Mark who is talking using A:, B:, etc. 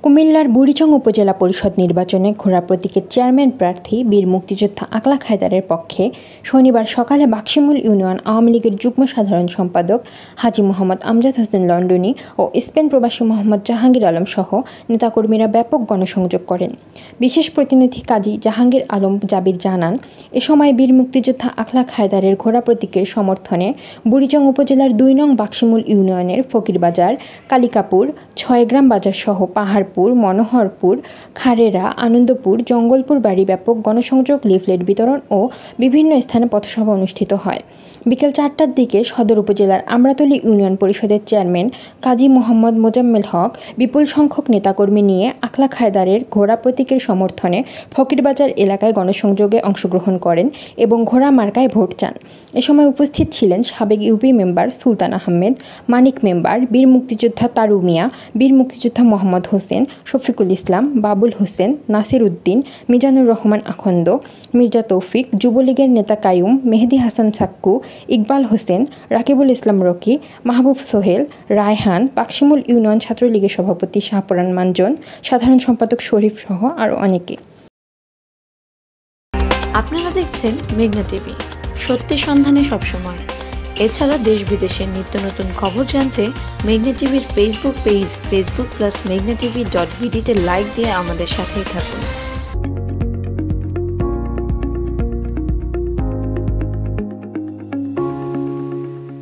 A: কুমিল্লার বুড়িচং উপজেলা পরিষদ নির্বাচনে ঘোড়া প্রতীকের চেয়ারম্যান প্রার্থী বীর মুক্তিযোদ্ধা আকলাক হায়দারের পক্ষে শনিবার সকালে বাক্সিমুল ইউনিয়ন আওয়ামী লীগের যুগ্ম সাধারণ সম্পাদক হাজী মোহাম্মদ আমজাদ হোসেন লন্ডনী ও স্পেন প্রবাসী মোহাম্মদ জাহাঙ্গীর আলম সহ নেতাকর্মীরা ব্যাপক গণসংযোগ করেন। বিশেষ প্রতিনিধি কাজী জাহাঙ্গীর আলম জাবির জানান, এ সময় বীর মুক্তিযোদ্ধা আকলাক হায়দারের ঘোড়া প্রতীকের সমর্থনে বুড়িচং উপজেলার ২ নং বাক্সিমুল ইউনিয়নের ফকিরবাজার, কালিকাপুর, ছয়গ্রাম বাজার সহ পাহাড়পুর, মনোহরপুর, খারেরা, আনন্দপুর, জঙ্গলপুর বাড়ি ব্যাপক গণসংযোগ, লিফলেট বিতরণ ও বিভিন্ন স্থানে পথসভা অনুষ্ঠিত হয়। বিকেল ৪টার দিকে সদর উপজেলার আমরাতলী ইউনিয়ন পরিষদের চেয়ারম্যান কাজী মোহাম্মদ মোজাম্মেল হক বিপুল সংখ্যক নেতাকর্মী নিয়ে আকলাক হায়দারের ঘোড়া প্রতীকের সমর্থনে ফকিরবাজার এলাকায় গণসংযোগে অংশগ্রহণ করেন এবং ঘোড়া মার্কায় ভোট চান। এ সময় উপস্থিত ছিলেন সাবেক ইউপি মেম্বার সুলতান আহমেদ, মানিক মেম্বার, বীর মুক্তিযোদ্ধা তারু মিয়া, বীর মুক্তিযোদ্ধা মোহাম্মদ হোসেন, শফিকুল ইসলাম, বাবুল হোসেন, নাসির উদ্দিন, মিজানুর রহমান আখন্দ, মির্জা তৌফিক, যুবলীগের নেতা কায়ুম, মেহেদি হাসান সাক্কু, ইকবাল হোসেন, রাকিবুল ইসলাম রকি, মাহবুব সোহেল, রায়হান, বাক্সিমুল ইউনিয়ন ছাত্রলীগের সভাপতি শাহপরান মানজন, সাধারণ সম্পাদক শরীফ সহ আরও অনেকে।
B: আপনারা দেখছেন মেঘনা টিভি, সত্যি সন্ধানে সবসময়। এছাড়া দেশ বিদেশের নিত্য নতুন খবর জানতে মেঘনা টিভির ফেসবুক পেজ facebook+meghna tv.bd তে লাইক দিয়ে আমাদের সাথেই থাকুন।